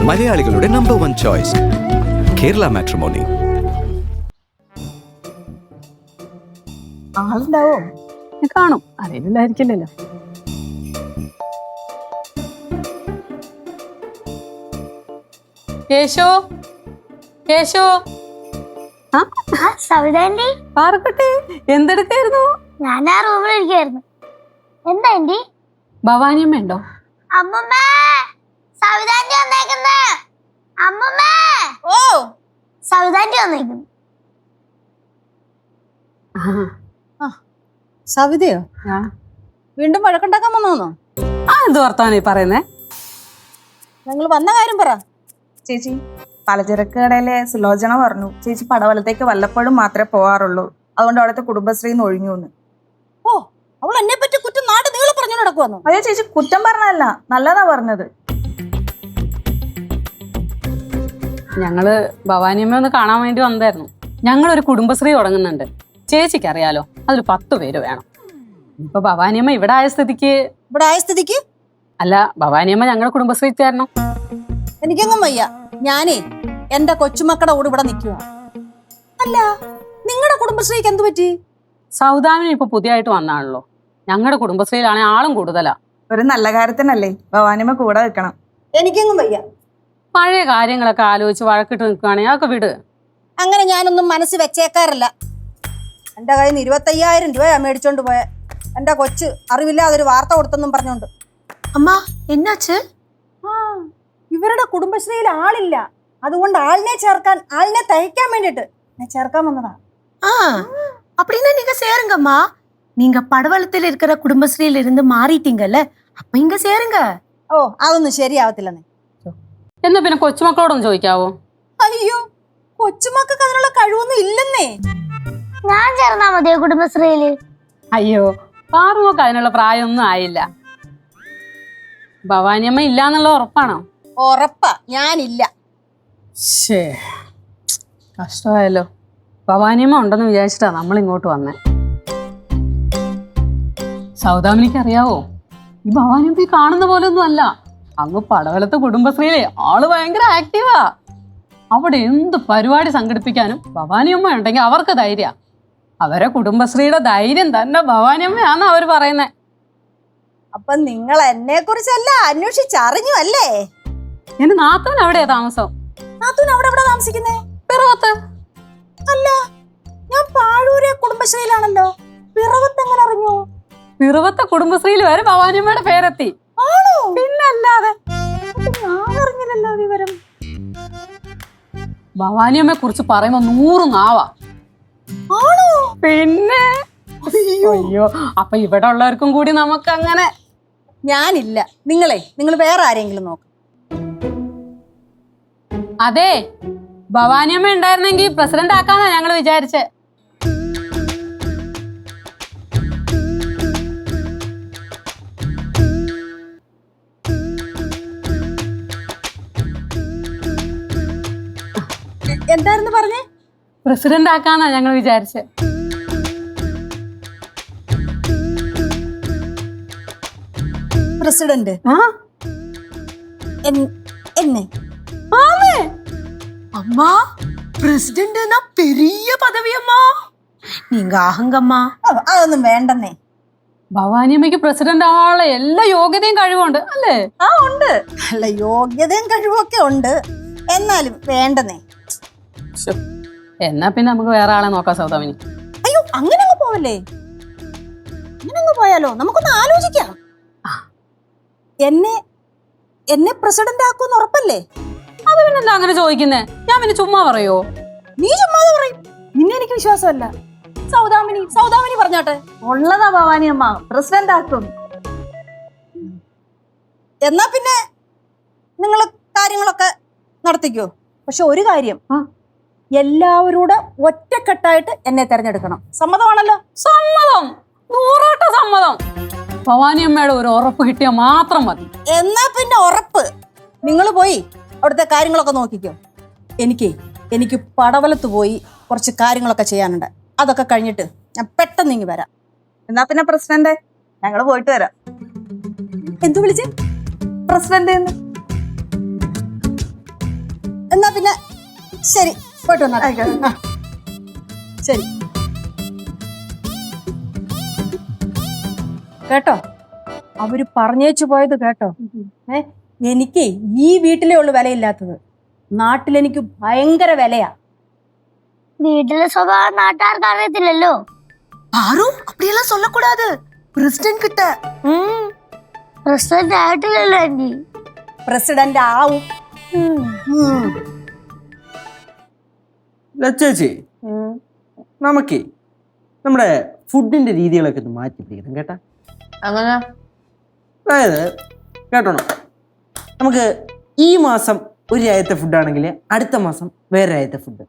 മലയാളികളുടെ number 1 choice Kerala matrimony. ആളുണ്ടാവോ? കാണും, അറിയില്ലായിരിക്കില്ലല്ലോ. കേശോ, കേശോ. സവിതാന്റി, പാറക്കുട്ടി, എന്തെടുക്കായിരുന്നു? ഞാൻ ആ റൂമിലിരിക്കായിരുന്നു. എന്താ ആന്റി? ഭവാനിയമ്മ ഉണ്ടോ? അമ്മമ്മേ, സവിതാന്റി വന്നേക്കുന്നേ. അമ്മമ്മേ, ഓ സവിതാന്റി വന്നേക്കുന്നു. സവിതയോ? വീണ്ടും വഴക്കുണ്ടാക്കാൻ വന്നോന്നോ? എന്ത് വർത്താനം ഈ പറയുന്നേ? നിങ്ങൾ വന്ന കാര്യം പറ. ചേച്ചി, പലചരക്ക് കടയിലെ സുലോചന പറഞ്ഞു ചേച്ചി പടവലത്തേക്ക് വല്ലപ്പോഴും മാത്രമേ പോകാറുള്ളൂ, അതുകൊണ്ട് അവിടുത്തെ കുടുംബശ്രീന്ന് ഒഴിഞ്ഞു എന്ന്. ഓ, അവൾ എന്നെ പറ്റി കുറ്റം നാട് നീളെ പറഞ്ഞു നടക്കുവന്നു. അയ്യോ ചേച്ചി, കുറ്റം പറഞ്ഞല്ല, നല്ലതാ പറഞ്ഞത്. ഞങ്ങള് ഭവാനിയമ്മ ഒന്ന് കാണാൻ വേണ്ടി വന്നായിരുന്നു. ഞങ്ങളൊരു കുടുംബശ്രീ തുടങ്ങുന്നുണ്ട്. ചേച്ചിക്ക് അറിയാലോ, അതിൽ 10 പേര് വേണം. ഇപ്പൊ ഭവാനിയമ്മ ഇവിടെ ആയ സ്ഥിതിക്ക് അല്ല, ഭവാനിയമ്മ ഞങ്ങളുടെ കുടുംബശ്രീ ചേരണം. എനിക്കെങ്ങും വയ്യ. ഞാനേ എന്റെ കൊച്ചുമക്കളുടെ കൂടെ ഇവിടെ നിൽക്കുക. അല്ല, നിങ്ങളുടെ കുടുംബശ്രീക്ക് എന്ത് പറ്റി? സൗദാമിനി ഇപ്പൊ പുതിയതായിട്ട് വന്നാണല്ലോ. ഞങ്ങളുടെ കുടുംബശ്രീയിലാണെങ്കിൽ ആളും കൂടുതലാ. ഒരു നല്ല കാര്യത്തിനല്ലേ ഭവാനിയമ്മ കൂടെ വെക്കണം. എനിക്കെങ്ങും വയ്യ. പഴയ കാര്യങ്ങളൊക്കെ ആലോചിച്ച് വഴക്കിട്ട് നിൽക്കുകയാണെങ്കിൽ അതൊക്കെ വിട്. അങ്ങനെ ഞാനൊന്നും മനസ്സ് വെച്ചേക്കാറില്ല. എൻ്റെ കയ്യിൽ നിന്ന് 25,000 രൂപയാ മേടിച്ചോണ്ട് പോയ. എൻ്റെ കൊച്ച് അറിവില്ലാതൊരു വാർത്ത കൊടുത്തെന്നും പറഞ്ഞോണ്ട്. അമ്മ, എന്നാച്ച്? ഇവരുടെ കുടുംബശ്രീയിൽ ആളില്ല, അതുകൊണ്ട് ആളിനെ തയ്ക്കാൻ വേണ്ടിട്ട് ഞാൻ ചേർക്കാൻ വന്നതാ. அப்படின்னா நீங்க சேருங்கம்மா. நீங்க படவளத்தில் இருக்கிற குடும்பஸ்ரீல இருந்து மாறிட்டீங்கல்ல, அப்ப இங்க சேருங்க. ഓ, അതൊന്നും ശരിയാവത്തില്ലെന്നേ. എന്നാ പിന്നെ കൊച്ചുമക്കളോടൊന്ന് ചോദിക്കാവോ? അയ്യോ, കൊച്ചുമക്കൾക്ക് അതിനുള്ള കഴിവൊന്നും ഇല്ലെന്നേ. ഞാൻ ചേർന്നാ മതിയോ കുടുംബശ്രീയില്? അയ്യോ, പാറുമൊക്കെ അതിനുള്ള പ്രായമൊന്നും ആയില്ല. ഭവാനിയമ്മ ഇല്ലാന്നുള്ള ഉറപ്പാണോ? ഉറപ്പാ, ഞാനില്ല. കഷ്ടമായല്ലോ. ഭവാനിയമ്മ ഉണ്ടെന്ന് വിചാരിച്ചിട്ടാ നമ്മൾ ഇങ്ങോട്ട് വന്നേ. സൗദാമിനിക്ക് അറിയാവോ, ഈ ഭവാനിയമ്മ ഈ കാണുന്ന പോലെ ഒന്നും അല്ല. അങ്ങ് പടവലത്തെ കുടുംബശ്രീയിലെ ആള് ഭയങ്കര ആക്റ്റീവാ. അവിടെ എന്ത് പരിപാടി സംഘടിപ്പിക്കാനും ഭവാനിയമ്മ ഉണ്ടെങ്കിൽ അവർക്ക് ധൈര്യ. അവരെ കുടുംബശ്രീയുടെ ധൈര്യം തന്നെ ഭവാനിയമ്മയാന്ന് അവര് പറയുന്നേ. അപ്പൊ നിങ്ങൾ എന്നെ കുറിച്ചല്ല അന്വേഷിച്ചറിഞ്ഞു അല്ലേ? എന്റെ നാത്തൂൻ അവിടെയാ താമസം. നാത്തൂൻ അവിടെ എവിടെ താമസിക്കുന്നേ? പിറവത്ത്. അല്ല, ഞാൻ പാഴൂരെ കുടുംബശ്രീയിലാണല്ലോ. പിറവത്ത് എങ്ങനെ അറിഞ്ഞു? പിറവത്തെ കുടുംബശ്രീയിൽ വരെ ഭവാനിയമ്മയുടെ പേരെത്തി. ആണോ? പിന്നല്ലാതെ. ഞാൻ അറിഞ്ഞില്ലല്ലോ വിവരം. ഭവാനിയമ്മയെ കുറിച്ച് പറയുമ്പോ 100 നാവാ. ആണോ? പിന്നെ അയ്യോ, അപ്പൊ ഇവിടെ ഉള്ളവർക്കും കൂടി നമുക്ക് അങ്ങനെ. ഞാനില്ല. നിങ്ങൾ വേറെ ആരെങ്കിലും നോക്ക്. അതെ, ഭവാനിയമ്മ ഉണ്ടായിരുന്നെങ്കിൽ പ്രസിഡന്റ് ആക്കാന്നാ ഞങ്ങൾ വിചാരിച്ചേ. എന്തായിരുന്നു പറഞ്ഞേ? പ്രസിഡന്റ് ആക്കാന്നാ ഞങ്ങൾ വിചാരിച്ചേ. പ്രസിഡന്റ് എന്നെ? அம்மா, பிரசிடென்ட்னா பெரிய பதவி அம்மா. நீங்க ஆகுங்கம்மா. അതൊന്നും വേണ്ടെന്നേ. ഭവാനിയമ്മയ്ക്ക് പ്രസിഡന്റ് ആവാനുള്ള എല്ലാ യോഗ്യതയും കഴിവുണ്ട് അല്ലേ? ആ, ഉണ്ട്. അല്ല, യോഗ്യതയും കഴിവൊക്കെ ഉണ്ട്, എന്നാലും വേണ്ടെന്നേ. എന്നാ പിന്നെ നമുക്ക് വേറെ ആളെ നോക്കാം സൗദാമിനി. അയ്യോ, അങ്ങനെ അങ്ങ് പോവല്ലേ? അങ്ങനെ അങ്ങ് പോയാലോ? നമുക്കൊന്ന് ആലോചിക്കാം. എന്നെ പ്രസിഡന്റ് ആക്കുമെന്ന് ഉറപ്പല്ലേ? അത് പിന്നെന്താ അങ്ങനെ ചോദിക്കുന്നേ? ഞാൻ പിന്നെ ചുമ്മാ പറയോ? നീ ചുമ്മാതെ പറയും. നിന്നെ എനിക്ക് വിശ്വാസമല്ല. സൗദാമിനി പറഞ്ഞാട്ടെ. ഉള്ളതാ ഭവാനിയമ്മ, പ്രസിഡന്റ് ആക്കും. എന്നാ പിന്നെ നിങ്ങൾ കാര്യങ്ങളൊക്കെ നടത്തിക്കോ. പക്ഷെ ഒരു കാര്യം, എല്ലാവരോടും ഒറ്റക്കെട്ടായിട്ട് എന്നെ തെരഞ്ഞെടുക്കണം. സമ്മതമാണല്ലോ? സമ്മതം, 100% സമ്മതം. ഭവാനിയമ്മയുടെ ഒരു ഉറപ്പ് കിട്ടിയാൽ മാത്രം മതി. എന്നാ പിന്നെ ഉറപ്പ്. നിങ്ങൾ പോയി അവിടുത്തെ കാര്യങ്ങളൊക്കെ നോക്കിക്കോ. എനിക്ക് പടവലത്ത് പോയി കുറച്ച് കാര്യങ്ങളൊക്കെ ചെയ്യാനുണ്ട്. അതൊക്കെ കഴിഞ്ഞിട്ട് ഞാൻ പെട്ടെന്ന് ഇങ്ങ് വരാം. എന്നാ പിന്നെ പ്രസിഡന്റ്, ഞങ്ങൾ പോയിട്ട് വരാം. എന്തു വിളിച്ചേ? പ്രസിഡന്റ്. ശരി പോയിട്ട് വന്നാട്ടെ. ആ, ശരി കേട്ടോ, അവര് പറഞ്ഞേച്ചു പോയത് കേട്ടോ. എനിക്ക് ഈ വീട്ടിലേ ഉള്ളു വിലയില്ലാത്തത്, നാട്ടിലെനിക്ക് ഭയങ്കര വിലയാ. വീട്ടിലെ സ്വഭാവം നാട്ടുകാർക്ക് അറിയത്തില്ലല്ലോ. പാറു அப்படியெல்லாம் சொல்லக்கூடாது. பிரசிடென்ட் கிட்ட. പ്രസിഡന്റ് ആയിട്ടില്ലല്ലോ ആന്റി. പ്രസിഡന്റ് ആവും. ചേച്ചി, നമുക്കേ നമ്മുടെ ഫുഡിന്റെ രീതികളൊക്കെ ഒന്ന് മാറ്റി പിടിക്കണം കേട്ടാ. അങ്ങനെ അതായത് കേട്ടോണം, നമുക്ക് ഈ മാസം ഒരു രാജ്യത്തെ ഫുഡാണെങ്കിൽ അടുത്ത മാസം വേറെ രാജ്യത്തെ ഫുഡ്.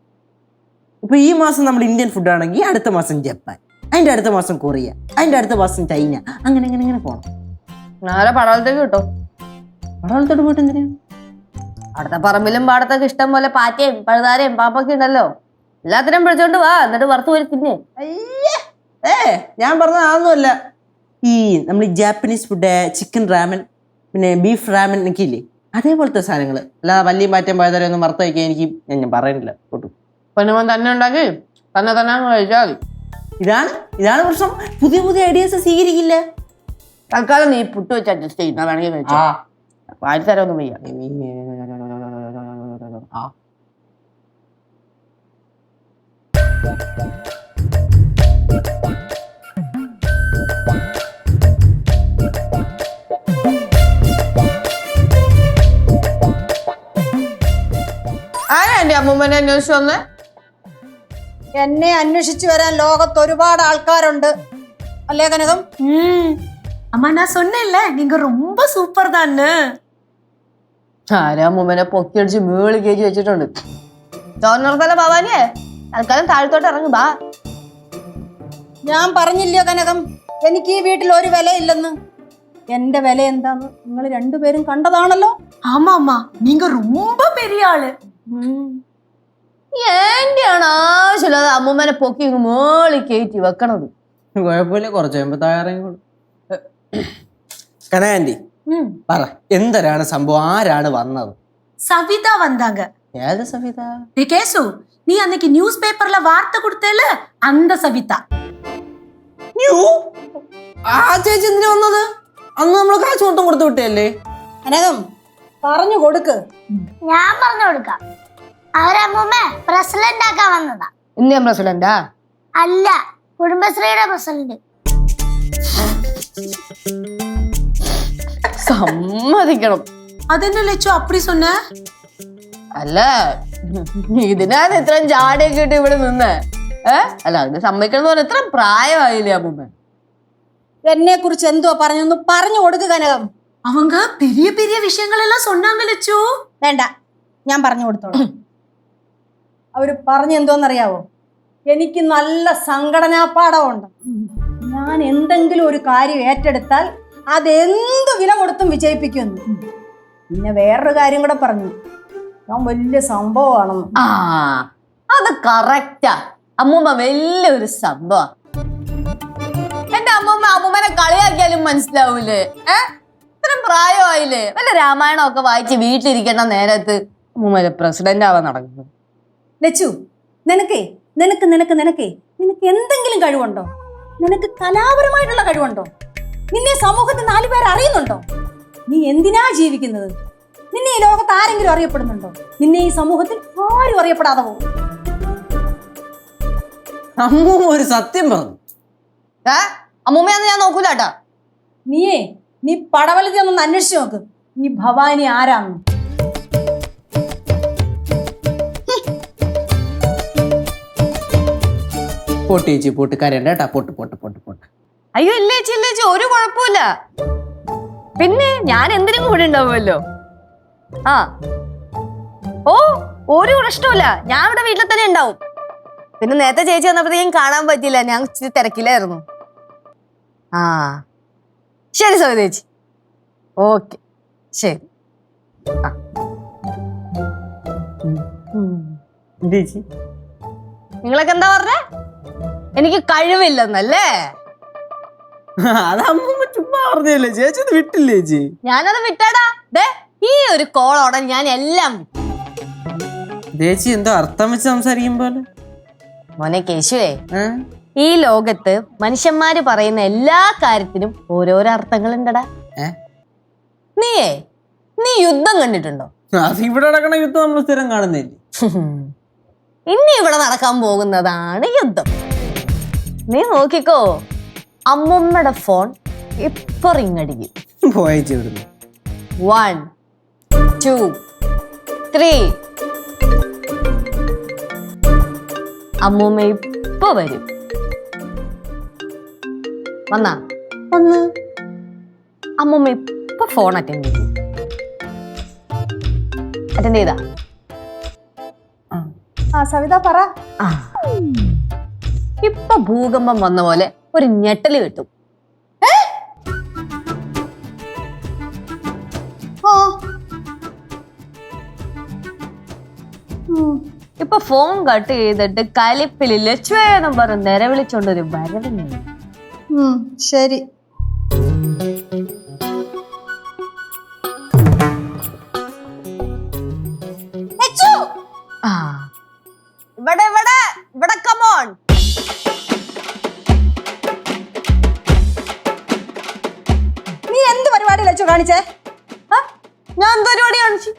ഇപ്പൊ ഈ മാസം നമ്മൾ ഇന്ത്യൻ ഫുഡാണെങ്കിൽ അടുത്ത മാസം ജപ്പാൻ, അതിന്റെ അടുത്ത മാസം കൊറിയ, അതിന്റെ അടുത്ത മാസം ചൈന, അങ്ങനെ അങ്ങനെ അങ്ങനെ പോകണം. നേരെ പടവലത്തേക്ക് കിട്ടോ. പടവലത്തോട്ട് പോയിട്ട് എന്തിനാ? അടുത്ത പറമ്പിലും പാടത്തൊക്കെ ഇഷ്ടം പോലെ പാറ്റയും പഴുതാരയും പാപ്പൊക്കെ ഉണ്ടല്ലോ. എല്ലാത്തിനും പിടിച്ചോണ്ട് വാ, എന്നിട്ട് വറുത്ത് പോയി തിന്നെ. ഞാൻ പറഞ്ഞത് അതൊന്നുമല്ല. ഈ നമ്മൾ ഈ ജാപ്പനീസ് ഫുഡ്, ചിക്കൻ റാമൻ, പിന്നെ ബീഫ് റാമൻ ഒക്കെ ഇല്ലേ, അതേപോലത്തെ സാധനങ്ങൾ. അല്ലാതെ വല്യം പാറ്റയും പഴുതാരയും ഒന്നും വറുത്ത് വയ്ക്കാൻ എനിക്ക് ഞാൻ പറയുന്നില്ല ഒട്ടും. പൊന്നുമോൻ തന്നെ ഉണ്ടാക്കി തന്നെ തന്നെ കഴിച്ചാൽ മതി. ഇതാണ് പ്രശ്നം. പുതിയ പുതിയ ഐഡിയാസ് സ്വീകരിക്കില്ല. തൽക്കാലം നീ പുട്ട് വെച്ച് അഡ്ജസ്റ്റ് ചെയ്യുന്ന വേണമെങ്കിൽ കഴിച്ചാ. വാരിത്തരൊന്നും വയ്യ. ആരാ എന്റെ അമ്മൂമ്മനെ അന്വേഷിച്ചു വന്നേ? എന്നെ അന്വേഷിച്ചു വരാൻ ലോകത്ത് ഒരുപാട് ആൾക്കാരുണ്ട് അല്ലേ കനകം? அம்மா நான் சொன்னேன்ல நீங்க ரொம்ப சூப்பர் தான்னு. ആരാ അമ്മൂമ്മനെ പൊക്കിയടിച്ച് മേളി കയറ്റി വെച്ചിട്ടുണ്ട്. ചോറിനർക്കല്ല ഭവാനിയെ, തൽക്കാലം താഴത്തോട്ട് ഇറങ്ങി ബാ. ഞാൻ പറഞ്ഞില്ലയോ കനകം, എനിക്ക് ഈ വീട്ടിൽ ഒരു വിലയില്ലെന്ന്. എന്റെ വില എന്താന്ന് നിങ്ങൾ രണ്ടുപേരും കണ്ടതാണല്ലോ. ஆமா அம்மா, நீங்க ரொம்ப பெரிய ஆளு. എന്റെയാണ് ആവശ്യമില്ലാതെ അമ്മൂമ്മനെ പൊക്കി ഇങ്ങ് മേളി കയറ്റി വെക്കണത്. കുഴപ്പമില്ല, കുറച്ച് കഴിയുമ്പോ താഴെറങ്ങിക്കോളൂ. കനകാന്റി പറ, എന്തരാണ് സംഭവം? ആരാണ് വന്നത്? சவிதா வந்தாங்க. ഏത് സവിത? டேய் கேசு, நீ அன்னைக்கு நியூஸ் பேப்பர்ல வார்த்தை கொடுத்தேல, அந்த சவிதா. ആ ചേച്ചി എന്തിനാ വന്നത്? അന്ന് നമ്മള് കാശ് മൊത്തം കൊടുത്തു വിട്ടല്ലേ? കനകം പറഞ്ഞു കൊടുക്ക്. ഞാൻ പറഞ്ഞു കൊടുക്കാം. അവരമ്മൂമ്മ പ്രസിഡന്റ് ആക്കാൻ വന്നതാ. ഇന്ത്യൻ പ്രസിഡന്റാ? അല്ല, കുടുംബശ്രീയുടെ പ്രസിഡന്റ്. സമ്മതിക്കണം. അതെന്നെ ലച്ചു அப்படி சொன்ன? അല്ല, ഇതിനാണ് ഇത്രയും ജാടയൊക്കെ ഇട്ട് ഇവിടെ നിന്നേ. അല്ല, അതിന് സമ്മതിക്കണം എന്ന് പറഞ്ഞാൽ ഇത്ര പ്രായമായില്ലേ അമ്മൂമ്മ? എന്നെ കുറിച്ച് എന്തോ പറഞ്ഞൊന്ന് പറഞ്ഞു കൊടുക്ക് കനകം. அவங்க பெரிய பெரிய விஷயங்கள் எல்லாம் சொன்னாங்க லச்சு. വേണ്ട, ഞാൻ പറഞ്ഞു കൊടുത്തോളാം. അവര് പറഞ്ഞു എന്തോന്നറിയാവോ? എനിക്ക് നല്ല സംഘടനാ പാഠമുണ്ട്. ഞാൻ എന്തെങ്കിലും ഒരു കാര്യം ഏറ്റെടുത്താൽ അതെന്ത് വില കൊടുത്തും വിജയിപ്പിക്കുമെന്ന്. പിന്നെ വേറൊരു കാര്യം കൂടെ പറഞ്ഞു, ഞാൻ വലിയ സംഭവമാണെന്ന്. ആ, അത് കറക്റ്റാ. അമ്മൂമ്മ വലിയൊരു സംഭവം. എന്റെ അമ്മൂമ്മനെ കളിയാക്കിയാലും മനസ്സിലാവൂലേ? ഇത്രയും പ്രായമായില്ലേ? വല്ല രാമായണം ഒക്കെ വായിച്ച് വീട്ടിലിരിക്കേണ്ട നേരത്ത് അമ്മൂമ്മ പ്രസിഡന്റ് ആവാൻ നടക്കുന്നു. ലച്ചു, നിനക്ക് എന്തെങ്കിലും കഴിവുണ്ടോ? നിനക്ക് കലാപരമായിട്ടുള്ള കഴിവുണ്ടോ? നിന്നെ സമൂഹത്തിൽ 4 പേർ അറിയുന്നുണ്ടോ? നീ എന്തിനാ ജീവിക്കുന്നത്? നിന്നെ ഈ ലോകത്ത് ആരെങ്കിലും അറിയപ്പെടുന്നുണ്ടോ? നിന്നെ ഈ സമൂഹത്തിൽ ആരും അറിയപ്പെടാതെ പോകും. അമ്മൂ ഒരു സത്യം പറഞ്ഞു. അമ്മൂമ്മയൊന്നും ഞാൻ നോക്കൂലാട്ടാ. നീ പടവലത്തി ഒന്ന് അന്വേഷിച്ചു നോക്ക്, ഈ ഭവാനി ആരാന്ന്. പോട്ട് ചേച്ചി, പോട്ട് കരയണ്ട കേട്ടാ. പോട്ട്. അയ്യോ ഇല്ലേച്ചി, ഒരു കുഴപ്പമില്ല. പിന്നെ ഞാൻ എന്തിനും കൂടെ ഉണ്ടാവുമല്ലോ. ആ, ഓ, ഒരു പ്രശ്നമില്ല. ഞാൻ ഇവിടെ വീട്ടിൽ തന്നെ ഉണ്ടാവും. പിന്നെ നേരത്തെ ചേച്ചി വന്നപ്പോഴത്തേക്കും കാണാൻ പറ്റിയില്ല, ഞാൻ ഇച്ചിരി തിരക്കിലായിരുന്നു. ആ, ശരി സവിത ചേച്ചി. ഓക്കെ, ശരി. ചേച്ചി നിങ്ങളൊക്കെ എന്താ പറഞ്ഞേ? എനിക്ക് കഴിവില്ലെന്നല്ലേ? അത് അമ്മൂമ്മ ചുമ്മാ പറഞ്ഞല്ലേ ചേച്ചി, അത് വിട്ടില്ലേ ചേച്ചി? ഞാനത് വിട്ടാടാ. ഈ ഒരു കോളോടെ ഞാൻ എല്ലാം ചേച്ചി എന്തോ അർത്ഥം വെച്ച് സംസാരിക്കുമ്പോലെ. മോനെ കേശുവേ, ഈ ലോകത്ത് മനുഷ്യന്മാര് പറയുന്ന എല്ലാ കാര്യത്തിനും ഓരോരോ അർത്ഥങ്ങളുണ്ടടാ. നീ യുദ്ധം കണ്ടിട്ടുണ്ടോ? അത് ഇവിടെ നടക്കണ യുദ്ധം നമ്മൾ സ്ഥിരം കാണുന്നില്ലേ. ഇനി ഇവിടെ നടക്കാൻ പോകുന്നതാണ് യുദ്ധം. നീ നോക്കിക്കോ, അമ്മുമ്മയുടെ ഫോൺ ഇപ്പൊ റിങ് അടിക്കും. പോയച്ചു ഇവിടുന്ന്. 1 2 3. അമ്മൂമ്മ ഇപ്പൊ വരും. വന്നാ ഒന്ന് അമ്മൂമ്മ ഇപ്പൊ ഫോൺ അറ്റൻഡ് ചെയ്യും. അറ്റൻഡ് ചെയ്താ? ആ സവിത പറ. ഇപ്പൊ ഭൂകമ്പം വന്ന പോലെ ഒരു ഞെട്ടല് കിട്ടും. ഇപ്പൊ ഫോൺ കട്ട് ചെയ്തിട്ട് കലിപ്പില് ലക്ഷ്മേനം പറഞ്ഞ് നിലവിളിച്ചോണ്ടൊരു വരവുണ്ട്. ശരി. ഇവിടെ ഇവിടെ ഇവിടെ കമോൺ. നീ എന്ത് പരിപാടി ലച്ചു കാണിച്ചേ? ഞാൻ എന്ത് പരിപാടി കാണിച്ചു?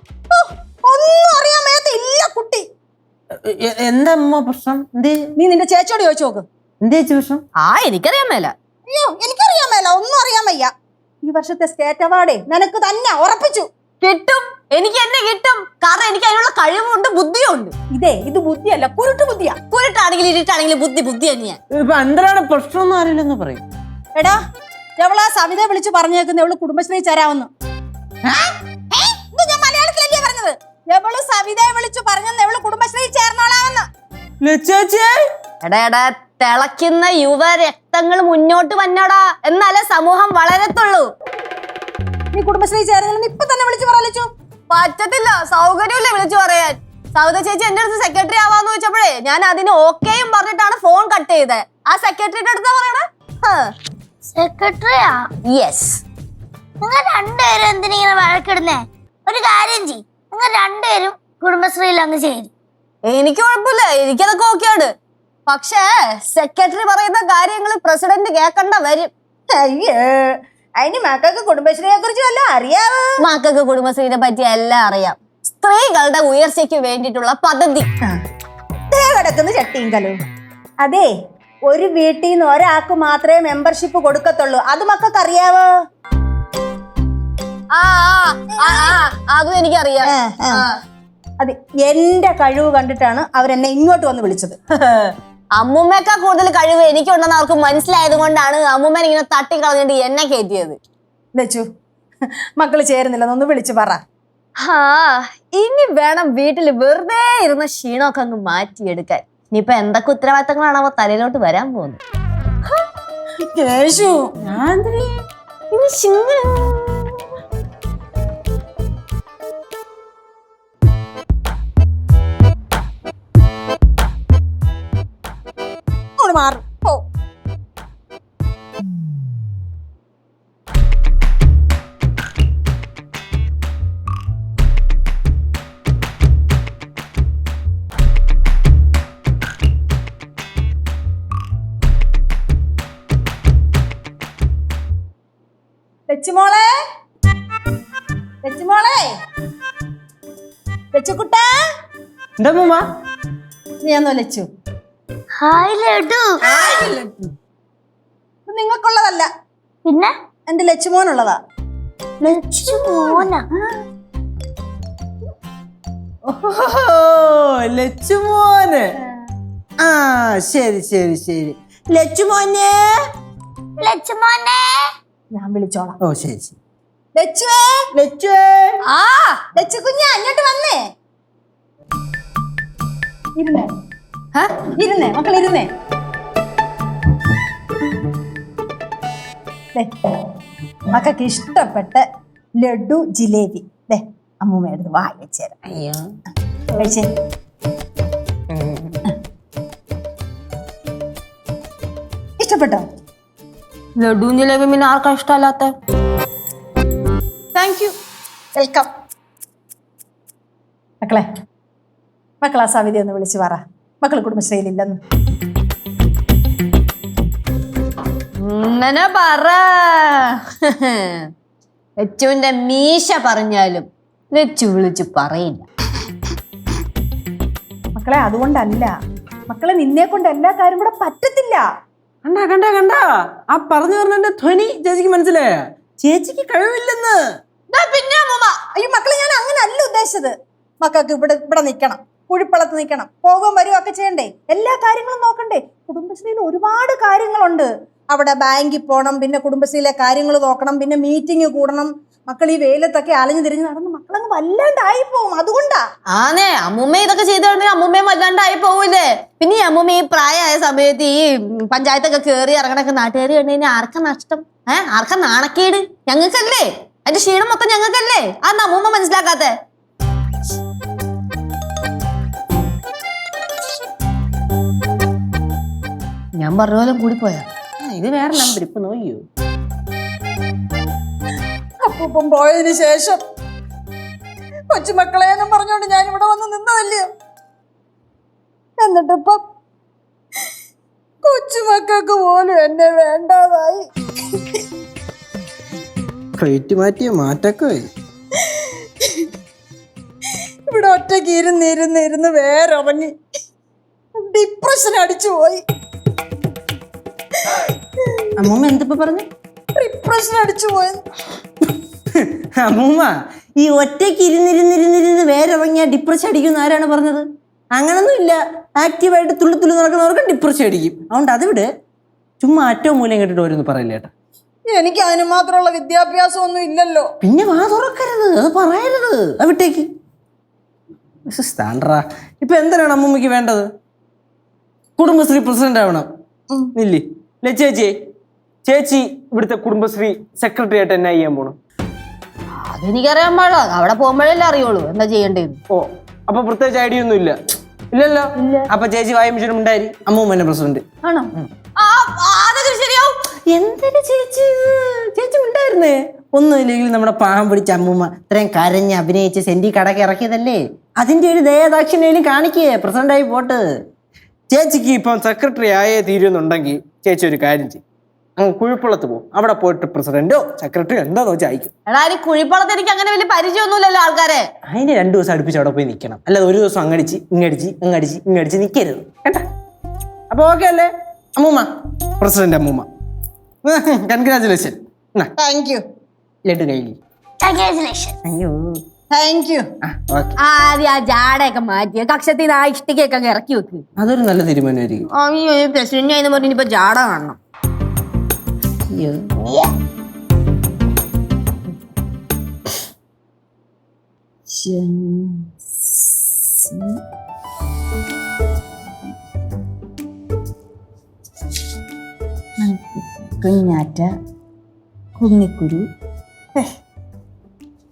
ഒന്നും അറിയാൻ മേത്തില്ല കുട്ടി. എന്താ അമ്മ പ്രശ്നം? നീ നിന്റെ ചേച്ചിയോട് ചോദിച്ചു നോക്ക്. എന്താ ചേച്ചി പ്രശ്നം? എനിക്കറിയാൻ മേല. അയ്യോ എനിക്കറിയാൻ മേല, ഒന്നും അറിയാൻ വയ്യ. ഈ വർഷത്തെ സ്റ്റേറ്റ് അവാർഡേ നിനക്ക് തന്നെ ഉറപ്പിച്ചു കിട്ടും. എനിക്ക് എന്നെ കിട്ടും. കാരണം എനിക്ക് അതിനുള്ള കഴിവുണ്ട്, ബുദ്ധിയുണ്ട്. ഇത് ബുദ്ധിയല്ല, കുരുട്ട് ബുദ്ധിയാ. കുരുട്ടാണെങ്കിലും ഇരുട്ടാണെങ്കിലും ബുദ്ധി തന്നെയാ. ഇപ്പൊ എന്തിനാണ് പ്രശ്നം ഒന്നും അറിയില്ലെന്ന് പറയും. എടാ എവളാ സവിതയെ വിളിച്ച് പറഞ്ഞേക്കുന്ന എവള് കുടുംബശ്രീ ചേരാമെന്ന്. ഞാൻ മലയാളത്തിലല്ലേ പറഞ്ഞത്? എവള് സവിതയെ വിളിച്ചു പറഞ്ഞെന്ന് എവള് കുടുംബശ്രീ ചേർന്നോളാമെന്ന്. എടാ തിളയ്ക്കുന്ന യുവ രക്തങ്ങൾ മുന്നോട്ട് വന്നടാ, എന്നാലേ സമൂഹം വളരത്തുള്ളൂ. നീ കുടുംബശ്രീ ചേർന്നെന്ന് ഇപ്പൊ തന്നെ വിളിച്ചു പറയലിച്ചു. പറ്റത്തില്ല, സൗകര്യമില്ല വിളിച്ചു പറയാൻ. സൗദ ചേച്ചി എന്റെ അടുത്ത് സെക്രട്ടറി ആവാന്ന് ചോദിച്ചപ്പോഴേ ഞാൻ അതിന് ഓക്കെയും പറഞ്ഞിട്ടാണ് ഫോൺ കട്ട് ചെയ്തത്. ആ സെക്രട്ടറിയുടെ അടുത്താ പറയണേ. സെക്രട്ടറിയാ? യെസ്. നിങ്ങൾ രണ്ടുപേരും എന്തിനിങ്ങനെ വഴക്കിടുന്നേ? ഒരു കാര്യം ചെയ്യും, നിങ്ങൾ രണ്ടുപേരും കുടുംബശ്രീയിൽ അങ്ങ് ചേരും. എനിക്ക് കുഴപ്പമില്ല, എനിക്കതൊക്കെ ഓക്കെയാണ്. പക്ഷേ സെക്രട്ടറി പറയുന്ന കാര്യങ്ങൾ പ്രസിഡന്റ് കേൾക്കണ്ട വരും. അയ്യേ, അതിന് മക്കൾക്ക് കുടുംബശ്രീയെ കുറിച്ച് വല്ല അറിയാവോ? മക്കൾക്ക് കുടുംബശ്രീനെ പറ്റി എല്ലാം അറിയാം. സ്ത്രീകളുടെ ഉയർച്ചയ്ക്ക് വേണ്ടിയിട്ടുള്ള പദ്ധതി. കിടക്കുന്ന ചട്ടിങ്കലോ. അതെ, ഒരു വീട്ടിൽ നിന്ന് ഒരാൾക്ക് മാത്രമേ മെമ്പർഷിപ്പ് കൊടുക്കത്തുള്ളൂ. അത് മക്കൾക്ക് അറിയാവോ? അതും എനിക്കറിയാം. അതെ, എന്റെ കഴിവ് കണ്ടിട്ടാണ് അവരെന്നെ ഇങ്ങോട്ട് വന്ന് വിളിച്ചത്. അമ്മൂമ്മേക്കാ കൂടുതൽ കഴിവ് എനിക്കുണ്ടെന്ന് അവർക്ക് മനസ്സിലായത് കൊണ്ടാണ് അമ്മൂമ്മേനെ ഇങ്ങനെ തട്ടിക്കളഞ്ഞിട്ട് എന്നെ കയറ്റിയത്. ലച്ചു, മക്കള് ചേരുന്നില്ലെന്നൊന്ന് വിളിച്ചു പറ. ഇനി വേണം വീട്ടിൽ വെറുതെ ഇരുന്ന ക്ഷീണമൊക്കെ അങ്ങ് മാറ്റിയെടുക്കാൻ. ഇനിയിപ്പൊ എന്തൊക്കെ ഉത്തരവാദിത്തങ്ങളാണ് അവ തലയിലോട്ട് വരാൻ പോകുന്നത്. കേശു, മാറും. ലച്ചുമോളെ, ലച്ചുമോളെ, ലച്ചുക്കുട്ടാ. എന്താ അമ്മ? നീ ഒന്നോ ലച്ചു. ഹായ് ലഡു. നിങ്ങൾക്കുള്ളതല്ല, പിന്നെ എന്റെ ലച്ചുമോനുള്ളതാ. ലച്ചുമോനാ? ലച്ചുമോന്. ആ ശരി ശരി ശരി. ലച്ചുമോനെ. ലച്ചുമോനെ ഞാൻ വിളിച്ചോളാം. ഓ ശരി ശരി. ലച്ചുവേ, ലച്ചുവേ. ലച്ചു കുഞ്ഞാ, അങ്ങോട്ട് വന്നേ. ഇരുന്നേ, ഇരുന്നേ മക്കളിരുന്നേ. മക്കൾക്ക് ഇഷ്ടപ്പെട്ട ലഡു ജിലേബി ദേ അമ്മൂമ്മ എടുത്ത് വാങ്ങിച്ചേരാം. അയ്യോ കഴിച്ചേ. ഇഷ്ടപ്പെട്ടോ? ലഡു ജിലേബി പിന്നെ ആർക്കാ ഇഷ്ടമല്ലാത്ത? Thank you, welcome. മക്കളെ, മക്കളാ സവിത ഒന്ന് വിളിച്ചു പറ മക്കൾ കുടുംബശ്രീയിലില്ലെന്ന്. ഇങ്ങനെ പറ. ലച്ചുവിന്റെ മീശ പറഞ്ഞാലും ലച്ചു വിളിച്ചു പറയില്ല. മക്കളെ അതുകൊണ്ടല്ല, മക്കളെ നിന്നെ കൊണ്ട് എല്ലാ കാര്യം കൂടെ പറ്റത്തില്ല. കണ്ട ആ പറഞ്ഞു പറഞ്ഞ ധ്വനി ചേച്ചിക്ക് മനസ്സിലായ? ചേച്ചിക്ക് കഴിവില്ലെന്ന്. പിന്നെ അമ്മൂമ്മ, അയ്യോ മക്കളെ ഞാൻ അങ്ങനെ അല്ല ഉദ്ദേശിച്ചത്. മക്കൾക്ക് ഇവിടെ നിൽക്കണം, കുഴിപ്പളത്ത് നിൽക്കണം, പോകുകയും വരികയൊക്കെ ചെയ്യണ്ടേ, എല്ലാ കാര്യങ്ങളും നോക്കണ്ടേ. കുടുംബശ്രീയിൽ ഒരുപാട് കാര്യങ്ങളുണ്ട്. അവിടെ ബാങ്കിൽ പോകണം, പിന്നെ കുടുംബശ്രീയിലെ കാര്യങ്ങൾ നോക്കണം, പിന്നെ മീറ്റിംഗ് കൂടണം. മക്കൾ ഈ വെയിലത്തൊക്കെ അലഞ്ഞു തിരിഞ്ഞ് നടന്ന് മക്കളങ്ങ് വല്ലാണ്ടായി പോവും. അതുകൊണ്ടാ. ആന്നേ, അമ്മൂമ്മ ഇതൊക്കെ ചെയ്തിട്ടുണ്ടെങ്കിൽ അമ്മൂമ്മയും വല്ലാണ്ടായി പോവില്ലേ? പിന്നെ ഈ അമ്മൂമ്മ ഈ പ്രായമായ സമയത്ത് ഈ പഞ്ചായത്തൊക്കെ കയറി ഇറങ്ങണൊക്കെ നാട്ടുകാർ കണ്ടു കഴിഞ്ഞാൽ ആർക്കാ നഷ്ടം? ആർക്കാ നാണക്കേട്? ഞങ്ങൾക്കല്ലേ അതിന്റെ ക്ഷീണം മൊത്തം ഞങ്ങൾക്കല്ലേ? അന്ന് അമ്മൂമ്മ മനസ്സിലാക്കാത്തെ. ഞാൻ പറഞ്ഞ പോലെ കൂടി പോയാ ഇത് വേറെ നമ്പർ ഇപ്പൊ നോക്കിയോ? അപ്പം പോയതിനു ശേഷം കൊച്ചുമക്കളെന്നും പറഞ്ഞോണ്ട് ഞാൻ ഇവിടെ വന്ന് നിന്നതല്ലയോ. എന്നിട്ടിപ്പം കൊച്ചുമക്കൾക്ക് പോലും എന്നെ വേണ്ടാതായി. പ്ലേറ്റ് മാറ്റിയ മാറ്റൊക്കെ ഇവിടെ ഒറ്റയ്ക്ക് ഇരുന്ന് വേറിറങ്ങി ഡിപ്രഷൻ അടിച്ചു പോയി. അമ്മൂമ്മ എന്തിപ്പോ പറഞ്ഞു? ഡിപ്രഷൻ അടിച്ചു പോയി. അമ്മൂമ്മ ഈ ഒറ്റയ്ക്ക് ഇരുന്നിരുന്നിരുന്നിരുന്ന് വേരിറങ്ങിയ ഡിപ്രഷൻ അടിക്കുന്ന ആരാണ് പറഞ്ഞത്? അങ്ങനൊന്നും ഇല്ല. ആക്റ്റീവായിട്ട് തുള്ളി നടക്കുന്നവർക്ക് ഡിപ്രഷൻ അടിക്കും. അതുകൊണ്ട് അതിവിടെ ചുമ്മാ അറ്റവും മൂലം കേട്ടിട്ട് ഓരോന്ന് പറയില്ല ഏട്ടാ. എനിക്ക് അതിന് മാത്രമുള്ള വിദ്യാഭ്യാസം ഒന്നും ഇല്ലല്ലോ. പിന്നെ വാ തുറക്കരുത്, അത് പറയരുത്, അവിട്ടേക്ക് സ്റ്റാൻഡറാ. ഇപ്പൊ എന്തിനാണ് അമ്മൂമ്മക്ക് വേണ്ടത്? കുടുംബശ്രീ പ്രസിഡന്റ് ആവണം ഇല്ലേ? ചേച്ചി ഇവിടുത്തെ കുടുംബശ്രീ സെക്രട്ടറി ആയിട്ട് എന്നാ ചെയ്യാൻ പോണം? അതെനിക്കറിയാൻ പാടില്ല. അവിടെ പോകുമ്പോഴല്ലേ അറിയുള്ളൂ എന്താ ചെയ്യേണ്ടത്. ഓ, അപ്പൊ പ്രത്യേകിച്ച് ഐഡിയ ഒന്നും ഇല്ല? ഇല്ലല്ലോ. അപ്പൊ ചേച്ചി വായ മിഷൻ ഉണ്ടായി, അമ്മൂമ്മ പ്രസിഡന്റ് ആണോ? അതൊക്കെ ശരിയാവും. എന്തിനു ചേച്ചി ഉണ്ടായിരുന്നേ? ഒന്നുമില്ലെങ്കിൽ നമ്മുടെ പാവം പിടിച്ച അമ്മൂമ്മ ഇത്രയും കരഞ്ഞ് അഭിനയിച്ച് സെന്റി കടക്ക് ഇറക്കിയതല്ലേ? അതിന്റെ ഒരു ദയദാക്ഷിണ്യം കാണിക്കേ, പ്രസിഡന്റ് ആയി പോട്ട്. ചേച്ചിക്ക് ഇപ്പം സെക്രട്ടറി ആയേ തീരുന്നുണ്ടെങ്കിൽ ചേച്ചി ഒരു കാര്യം ചെയ്യും, അങ്ങ് കുഴിപ്പുളത്ത് പോകും. അവിടെ പോയിട്ട് പ്രസിഡന്റോ സെക്രട്ടറിയോ എന്താന്ന് വെച്ചാൽ അയക്കും. എടാ, ഈ കുഴിപ്പളത്ത് എനിക്ക് അങ്ങനെ വലിയ പരിചയമൊന്നുമില്ലല്ലോ ആൾക്കാരെ. അതിന് 2 ദിവസം അടുപ്പിച്ച് അവിടെ പോയി നിൽക്കണം, അല്ലാതെ ഒരു ദിവസം അങ്ങടിച്ച് ഇങ്ങടിച്ച് നിൽക്കരുത് കേട്ടാ. അപ്പൊ ഓക്കെ അല്ലേ അമ്മൂമ്മ? പ്രസിഡന്റ് അമ്മൂമ്മ, കൺഗ്രാചുലേഷൻ. Thank you. ലഡു കയ്യിൽ. അയ്യോ താങ്ക് യു. ആദ്യം ആ ജാടയൊക്കെ മാറ്റി കക്ഷത്തിൽ ആ ഇഷ്ടിക്കൊക്കെ അങ്ങ് ഇറക്കി വെക്ക്. അതൊരു നല്ല തീരുമാനമായിരിക്കും. പ്രസിഡന്റ് ആയെന്ന് പറഞ്ഞ് ഇനിയിപ്പോ ജാട കാണണം. കുഞ്ഞാറ്റ, കുന്നിക്കുരു,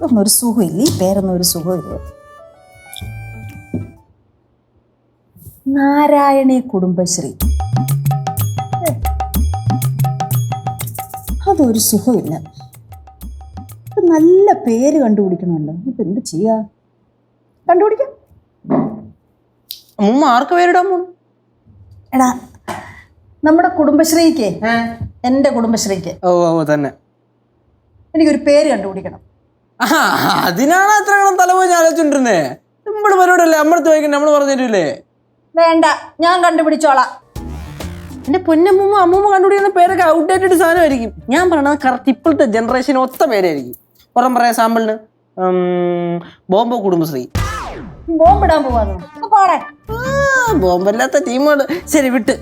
ഒന്നൊരു സുഖമില്ല. ഈ പേരൊന്നും ഒരു സുഖമില്ല. നാരായണി കുടുംബശ്രീ, അതൊരു സുഖമില്ല. നല്ല പേര് കണ്ടുപിടിക്കണമല്ലോ. ഇപ്പൊ എന്ത് ചെയ്യാ? കണ്ടുപിടിക്കാം. അമ്മൂമ്മ ആർക്ക് പേരിടാൻ പോണു? എടാ, നമ്മുടെ കുടുംബശ്രീക്ക്, എന്റെ കുടുംബശ്രീക്ക് തന്നെ എനിക്കൊരു പേര് കണ്ടുപിടിക്കണം. അതിനാണ് അത്ര തലപോയി ആലോചിച്ചോണ്ടിരുന്നേ. നമ്മള് പരിപാടിയല്ലേ, നമ്മളടുത്ത് വായിക്കണ്ടേ, നമ്മള് പറഞ്ഞിട്ടില്ലേ? വേണ്ട, ഞാൻ കണ്ടുപിടിച്ചോളാം. എന്റെ പൊന്നമ്മൂമ്മ, അമ്മൂമ്മ കണ്ടുപിടിക്കുന്ന പേരൊക്കെ ഔട്ട്ഡേറ്റഡ് സാധനമായിരിക്കും. ഞാൻ പറയണത് കറക്റ്റ് ഇപ്പോഴത്തെ ജനറേഷൻ ഒത്ത പേരായിരിക്കും. പുറം പറയാം, സാമ്പിളിന് ബോംബോ കുടുംബശ്രീ. ബോംബിടാൻ പോവാന്നോ? പോടെ. ബോംബല്ലാത്ത ടീമുകൾ. ശരി, വിട്ട്.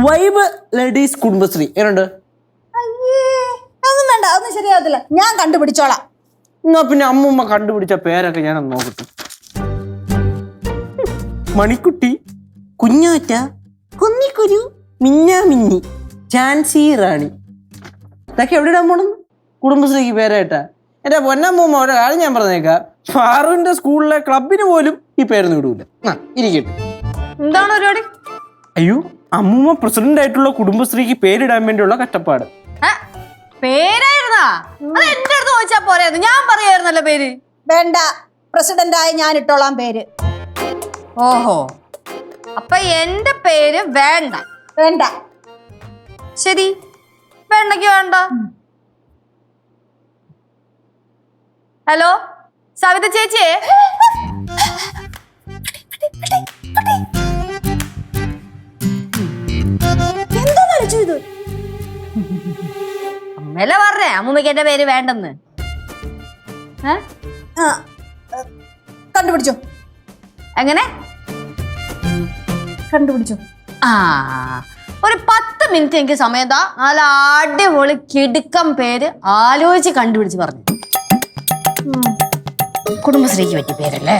വൈബ് ലേഡീസ് കുടുംബശ്രീ എങ്ങനെയുണ്ട്? അയ്യേ, അതൊന്നും വേണ്ട, അതൊന്നും ശരിയാകത്തില്ല. ഞാൻ കണ്ടുപിടിച്ചോളാം. എന്നാ പിന്നെ അമ്മൂമ്മ കണ്ടുപിടിച്ച പേരൊക്കെ ഞാൻ നോക്കട്ടെ. മണിക്കുട്ടി, കുഞ്ഞാറ്റ, കുന്നിക്കുരു, മിന്നാമിന്നി, ഝാൻസി റാണി. ഇതൊക്കെ എവിടെ ഇടാൻ പോണെന്ന്? കുടുംബശ്രീക്ക് പേരായിട്ടാ. എന്റെ പൊന്നമ്മൂമ്മ ഒരു കാര്യം ഞാൻ പറഞ്ഞേക്കാം, ഫാറുവിന്റെ സ്കൂളിലെ ക്ലബിന് പോലും ഈ പേരൊന്നും ഇടൂല. ഇരിക്കട്ടെ. എന്താണ് പരിപാടി? അയ്യോ, അമ്മൂമ്മ പ്രസിഡന്റ് ആയിട്ടുള്ള കുടുംബശ്രീക്ക് പേരിടാൻ വേണ്ടിയുള്ള കഷ്ടപ്പാട്. പേരായിരുന്നാ? അത് എന്റെ അടുത്ത് ചോദിച്ചാ പോരായിരുന്നു, ഞാൻ പറയായിരുന്നല്ലോ പേര്. വേണ്ട, പ്രസിഡന്റായി ഞാൻ ഇട്ടോളാം പേര്. ഓഹോ, അപ്പൊ എന്റെ പേര് വേണ്ട. വേണ്ട. ശരി, വേണ്ടെങ്കി വേണ്ട. ഹലോ സവിത ചേച്ചിയെ, അമ്മയല്ലേ പറഞ്ഞേ അമ്മൂമ്മക്ക് എന്റെ പേര് വേണ്ടെന്ന്. ആ, കണ്ടുപിടിച്ചോ. എങ്ങനെ കണ്ടുപിടിച്ചോ? ആ, ഒരു 10 മിനിറ്റ് എനിക്ക് സമയം താ. നല്ല അടിപൊളി കിടുക്കം പേര് ആലോചിച്ച് കണ്ടുപിടിച്ച് പറഞ്ഞു. കുടുംബശ്രീക്ക് പറ്റിയ പേരല്ലേ?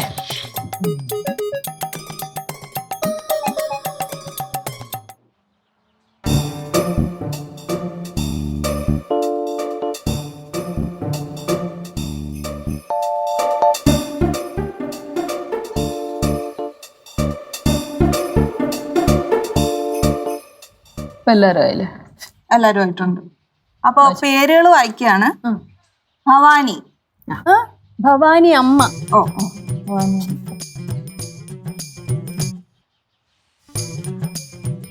എല്ലാരും ആയില്ലേ? എല്ലാരും ആയിട്ടുണ്ട്. അപ്പൊ പേരുകൾ വായിക്കുകയാണ്. ഭവാനി. ഭവാനി അമ്മ. ഓ ഓ, ഭവാനി.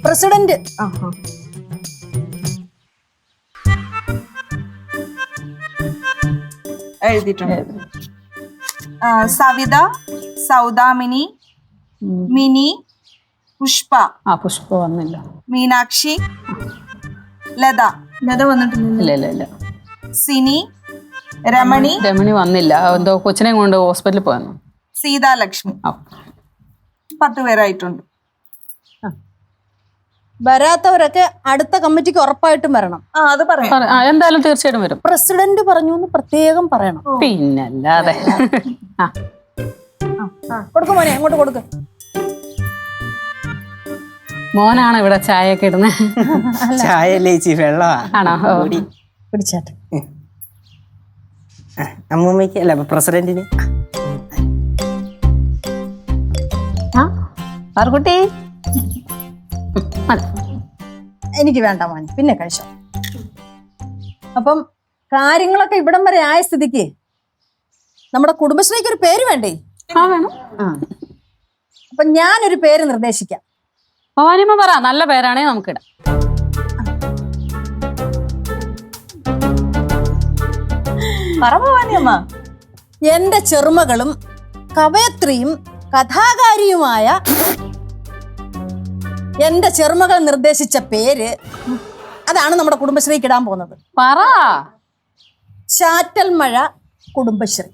പ്രസിഡന്റ്. എഴുതിയിട്ടുണ്ട്. സവിത, സൗദാമിനി, മിനി, പുഷ്പ. പുഷ്പ വന്നില്ല. മീനാക്ഷി, ലത. ലത വന്നിട്ടില്ല. ഇല്ല. സിനി, രമണി. രമണി വന്നില്ല, എന്തോ കൊച്ചിനെ കൊണ്ട് ഹോസ്പിറ്റലിൽ പോയെന്നു. സീതാലക്ഷ്മി. 10 പേരായിട്ടുണ്ട്. വരാത്തവരൊക്കെ അടുത്ത കമ്മിറ്റിക്ക് ഉറപ്പായിട്ടും വരണം. അത് പറയാം. എന്തായാലും തീർച്ചയായിട്ടും വരും. പ്രസിഡന്റ് പറഞ്ഞു എന്ന് പ്രത്യേകം പറയണം. പിന്നല്ലാതെ. കൊടുക്കും മോനെ, അങ്ങോട്ട് കൊടുക്ക്. മോനാണ് ഇവിടെ ചായ ഒക്കെ ഇടുന്നത്. ചായ ചേച്ചി വെള്ളമാ. ആണോ? പിടിച്ചാട്ടെ. അമ്മൂമ്മയ്ക്ക് അല്ല പ്രസിഡന്റിന്. പാർക്കുട്ടി എനിക്ക് വേണ്ട മോനെ, പിന്നെ കഴിച്ചോ. അപ്പം കാര്യങ്ങളൊക്കെ ഇവിടം വരെ ആയ സ്ഥിതിക്ക് നമ്മുടെ കുടുംബശ്രീക്ക് ഒരു പേര് വേണ്ടേ? വേണം. അപ്പൊ ഞാനൊരു പേര് നിർദ്ദേശിക്കാം. ഭവാനിയമ്മ പറ, നല്ല പേരാണേ നമുക്കിടാം. പറ ഭവാനിയമ്മ. എന്റെ ചെറുമകളും കവയത്രിയും കഥാകാരിയുമായ എന്റെ ചെറുമകൾ നിർദ്ദേശിച്ച പേര്, അതാണ് നമ്മുടെ കുടുംബശ്രീക്ക് ഇടാൻ പോകുന്നത്. പറ. ചാറ്റൽ മഴ കുടുംബശ്രീ.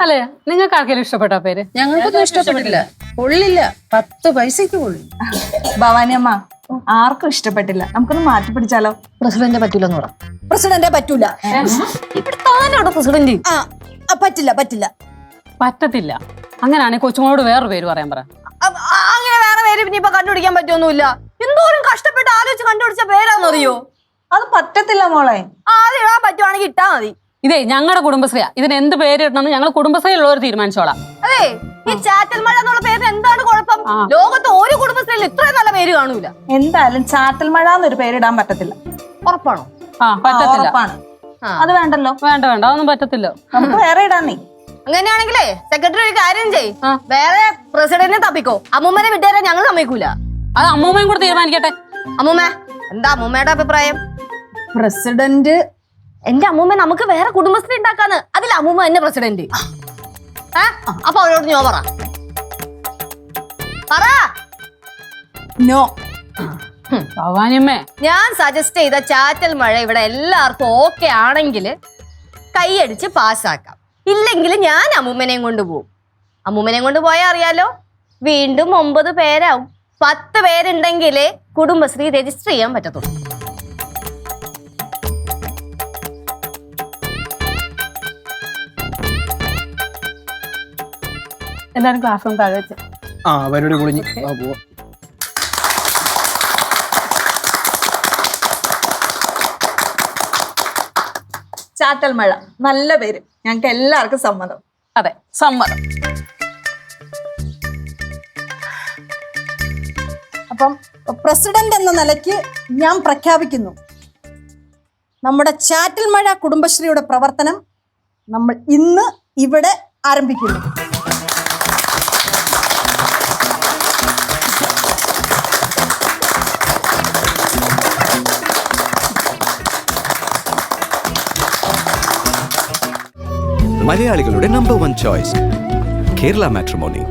അല്ലേ, നിങ്ങൾക്ക് ആർക്കെങ്കിലും ഇഷ്ടപ്പെട്ട പേര്? ഞങ്ങൾക്കൊന്നും ഇഷ്ടപ്പെട്ടില്ല, കൊള്ളില്ല, 10 പൈസക്ക് കൊള്ളി. ഭവാനിയമ്മ, ആർക്കും ഇഷ്ടപ്പെട്ടില്ല. നമുക്കൊന്ന് മാറ്റി പിടിച്ചാലോ? പ്രസിഡന്റ് പറ്റൂലെന്ന് പറ. പ്രസിഡന്റേ പറ്റൂല. ഇവിടെ പ്രസിഡന്റ് പറ്റില്ല. പറ്റത്തില്ല. അങ്ങനെയാണെങ്കിൽ കൊച്ചുമോളോട് വേറൊരു പേര് പറയാൻ പറ. അങ്ങനെ വേറെ പേര് പിന്നെ ഇപ്പൊ കണ്ടുപിടിക്കാൻ പറ്റുമൊന്നുമില്ല. എന്തോരം കഷ്ടപ്പെട്ട് ആലോചിച്ച് കണ്ടുപിടിച്ച പേരാന്നറിയോ? അത് പറ്റത്തില്ല മോളെ. ആദ്യം ഇടാൻ പറ്റുവാണെങ്കിൽ ഇട്ടാ മതി. ഇതേ ഞങ്ങളുടെ കുടുംബശ്രീയാ, ഇതിന് എന്ത് പേര് ഇടണമെന്ന് ഞങ്ങൾ കുടുംബശ്രീയിലുള്ളവർ തീരുമാനിച്ചോളാം. അതെ, ഈ ചാറ്റൽ മഴ എന്നുള്ള പേരിന് എന്താണ് കുഴപ്പം? ലോകത്ത് ഒരു കുടുംബശ്രീയിൽ ഇത്രയും നല്ല പേര് കാണൂല. എന്തായാലും ചാറ്റൽ മഴ എന്നൊരു പേരിടാൻ പറ്റത്തില്ല. ഉറപ്പാണോ? പറ്റത്തില്ല. ഉറപ്പാണ്. അത് വേണ്ടല്ലോ. വേണ്ട, അതൊന്നും പറ്റത്തില്ല. നമുക്ക് വേറെ ഇടാന്നേ. അങ്ങനെയാണെങ്കിലേ സെക്രട്ടറി ഒരു കാര്യം ചെയ്, വേറെ പ്രസിഡന്റിനെ തപ്പിക്കോ. അമ്മൂമ്മനെ വിട്ടുതരാൻ ഞങ്ങൾ സമ്മതിക്കൂല. അത് അമ്മൂമ്മയും കൂടെ തീരുമാനിക്കട്ടെ. അമ്മൂമ്മ, എന്താ അമ്മൂമ്മയുടെ അഭിപ്രായം? പ്രസിഡന്റ്. എന്റെ അമ്മൂമ്മ, നമുക്ക് വേറെ കുടുംബശ്രീ ഉണ്ടാക്കാന്ന്. അതിൽ അമ്മൂമ്മ തന്നെ പ്രസിഡന്റ്. അപ്പൊ അവരോട് ഞാൻ പറ. നോ. ഭവാനിയമ്മേ, ഞാൻ സജസ്റ്റ് ചെയ്ത ചാറ്റൽ മഴ ഇവിടെ എല്ലാവർക്കും ഓക്കെ ആണെങ്കിൽ കൈയടിച്ച് പാസ്സാക്കാം. ഇല്ലെങ്കിൽ ഞാൻ അമ്മൂമ്മനെയും കൊണ്ടുപോകും. അമ്മൂമ്മനെയും കൊണ്ട് പോയാൽ അറിയാലോ, വീണ്ടും 9 പേരാവും. 10 പേരുണ്ടെങ്കിലേ കുടുംബശ്രീ രജിസ്റ്റർ ചെയ്യാൻ പറ്റത്തുള്ളൂ. എല്ലാരും ക്ലാസ് ഒന്ന് താഴെ വെച്ച്. പരിപാടി പൊളിഞ്ഞു. പോവാം. ചാറ്റൽ മഴ നല്ല പേര്. ഞങ്ങൾക്ക് എല്ലാവർക്കും സമ്മതം. അതെ, സമ്മതം. അപ്പം പ്രസിഡന്റ് എന്ന നിലയ്ക്ക് ഞാൻ പ്രഖ്യാപിക്കുന്നു, നമ്മുടെ ചാറ്റിൽ മഴ കുടുംബശ്രീയുടെ പ്രവർത്തനം നമ്മൾ ഇന്ന് ഇവിടെ ആരംഭിക്കുന്നു. മലയാളികളുടെ നമ്പർ 1 ചോയ്സ് കേരള മാട്രിമോണി.